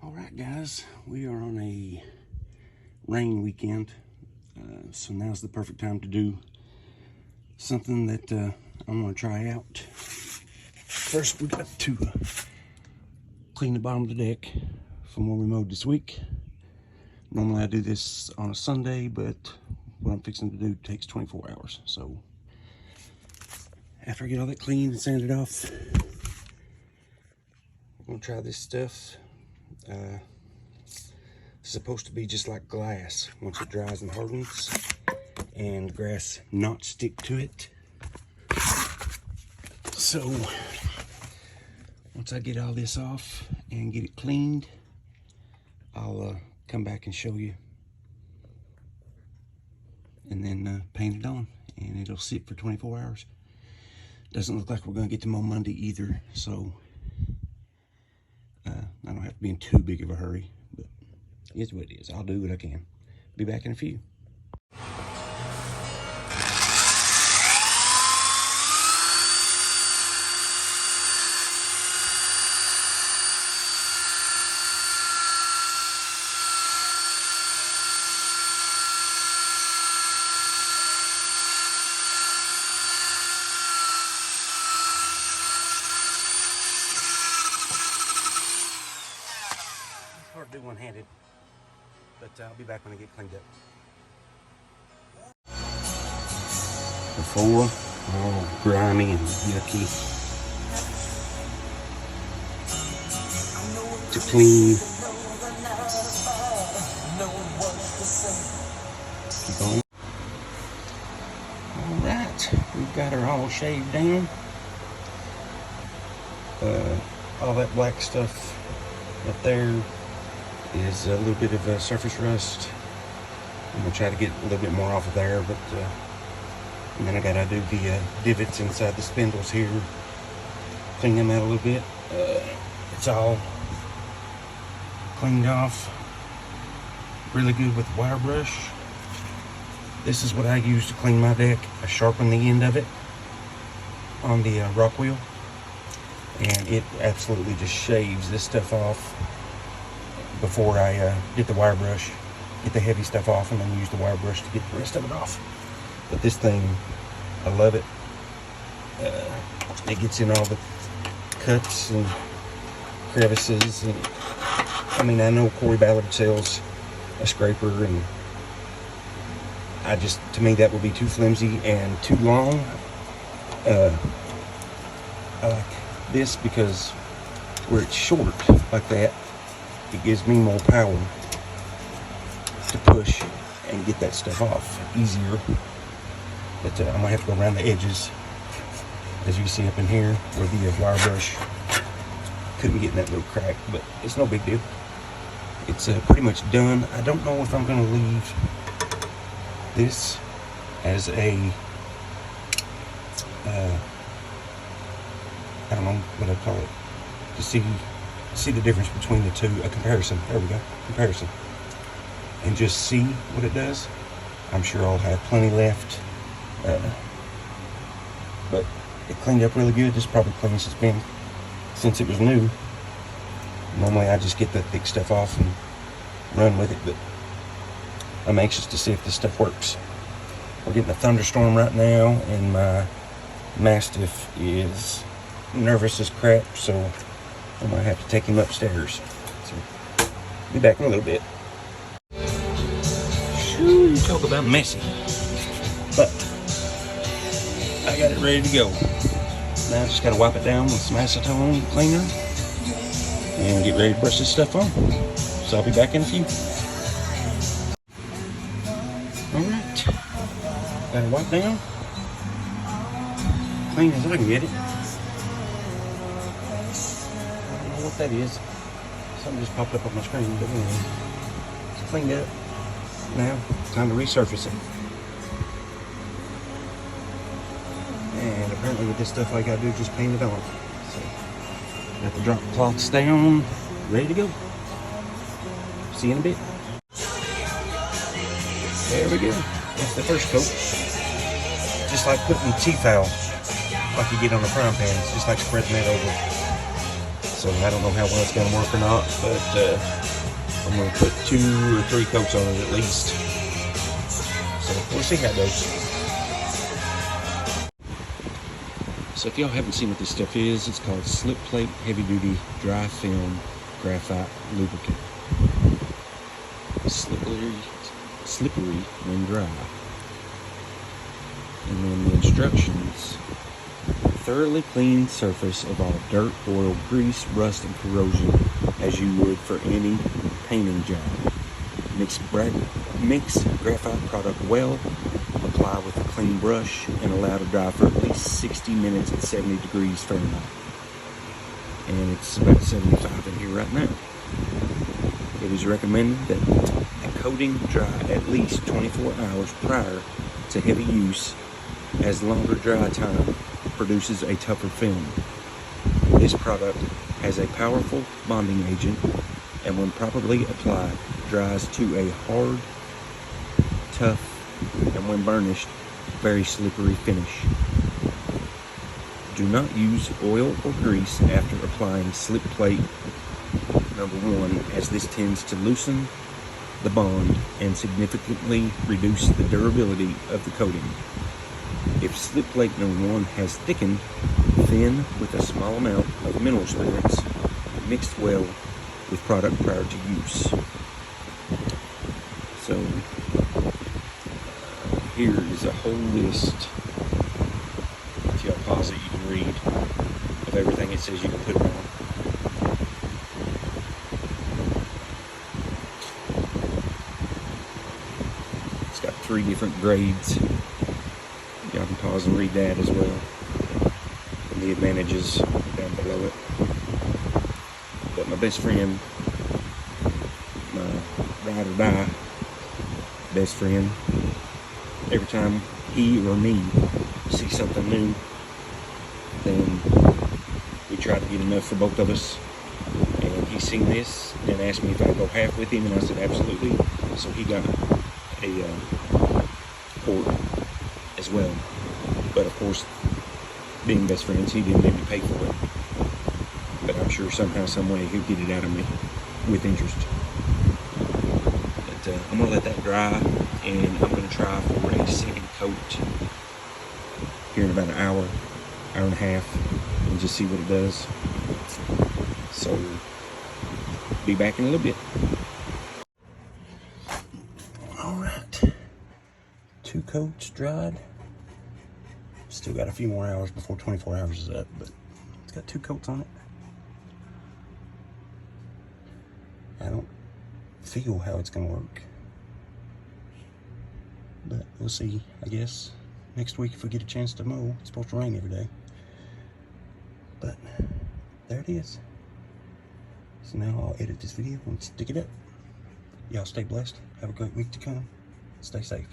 Alright guys, we are on a rain weekend, so now's the perfect time to do something that I'm going to try out. First we got to clean the bottom of the deck from where we mowed this week. Normally I do this on a Sunday, but what I'm fixing to do takes 24 hours. So after I get all that cleaned and sanded off, we're going to try this stuff. It's supposed to be just like glass once it dries and hardens, and grass not stick to it. So once I get all this off and get it cleaned, I'll come back and show you, and then paint it on, and it'll sit for 24 hours. Doesn't look like we're going to get to mow Monday either, so I don't have to be in too big of a hurry, but it is what it is. I'll do what I can. Be back in a few. Hard to do one-handed, but I'll be back when I get cleaned up. The floor, all grimy and yucky. To clean. Keep on. Alright, we've got her all shaved down. All that black stuff up there is a little bit of surface rust. I'm gonna try to get a little bit more off of there, but and then I gotta do the divots inside the spindles here, clean them out a little bit. It's all cleaned off really good with the wire brush. This is what I use to clean my deck. I sharpen the end of it on the rock wheel, and it absolutely just shaves this stuff off before I get the wire brush, get the heavy stuff off, and then use the wire brush to get the rest of it off. But this thing, I love it. It gets in all the cuts and crevices, and I mean, I know Corey Ballard sells a scraper, and to me that would be too flimsy and too long. I like this because where it's short like that, it gives me more power to push and get that stuff off easier. But I'm gonna have to go around the edges, as you see up in here where the wire brush couldn't get in that little crack, but it's no big deal. It's pretty much done. I don't know if I'm gonna leave this as a I don't know what I call it, to see the difference between the two, a comparison. There we go, comparison, and just see what it does. I'm sure I'll have plenty left, but it cleaned up really good. This is probably the cleanest it's been since it was new. Normally I just get the thick stuff off and run with it, but I'm anxious to see if this stuff works. We're getting a thunderstorm right now, and my Mastiff is nervous as crap, so I'm gonna have to take him upstairs. So, be back in a little bit. Shoo, talk about messy. But I got it ready to go. Now I just gotta wipe it down with some acetone cleaner and get ready to brush this stuff on. So I'll be back in a few. Alright. Got it wiped down. Clean as I can get it. What that is. Something just popped up on my screen, but anyway, it's cleaned up. Now it's time to resurface it. And apparently with this stuff, all I gotta do is just paint it on. So got the drop cloths down, ready to go. See you in a bit. There we go. That's the first coat. Just like putting T-Fal like you get on the frying pan. It's just like spreading that over So I don't know how well it's gonna work or not, but I'm gonna put 2 or 3 coats on it at least. So we'll see how it goes. So if y'all haven't seen what this stuff is, it's called Slip Plate Heavy Duty Dry Film Graphite Lubricant. Slippery when dry. And then the instructions: thoroughly clean surface of all dirt, oil, grease, rust, and corrosion as you would for any painting job. Mix graphite product well, apply with a clean brush, and allow to dry for at least 60 minutes at 70 degrees Fahrenheit. And it's about 75 in here right now. It is recommended that a coating dry at least 24 hours prior to heavy use, as longer dry time produces a tougher film. This product has a powerful bonding agent, and when properly applied, dries to a hard, tough, and when burnished, very slippery finish. Do not use oil or grease after applying slip plate number 1, as this tends to loosen the bond and significantly reduce the durability of the coating. If slip plate number 1 has thickened, thin with a small amount of mineral spirits mixed well with product prior to use. So here is a whole list. If y'all pause it, you can read of everything it says you can put it on. It's got 3 different grades. Y'all can pause and read that as well. And the advantages down below it. But my best friend, my ride or die best friend, every time he or me see something new, then we try to get enough for both of us. And he seen this and asked me if I'd go half with him, and I said absolutely. So he got a quart as well. But of course, being best friends, he didn't let me pay for it. But I'm sure somehow, some way, he'll get it out of me with interest. But I'm gonna let that dry, and I'm gonna try for a second coat here in about an hour and a half, and just see what it does. So, be back in a little bit. All right, 2 coats dried. Still got a few more hours before 24 hours is up, but it's got 2 coats on it. I don't feel how it's gonna work, but we'll see, I guess. Next week, if we get a chance to mow. It's supposed to rain every day. But there it is. So now I'll edit this video and stick it up. Y'all stay blessed. Have a great week to come. Stay safe.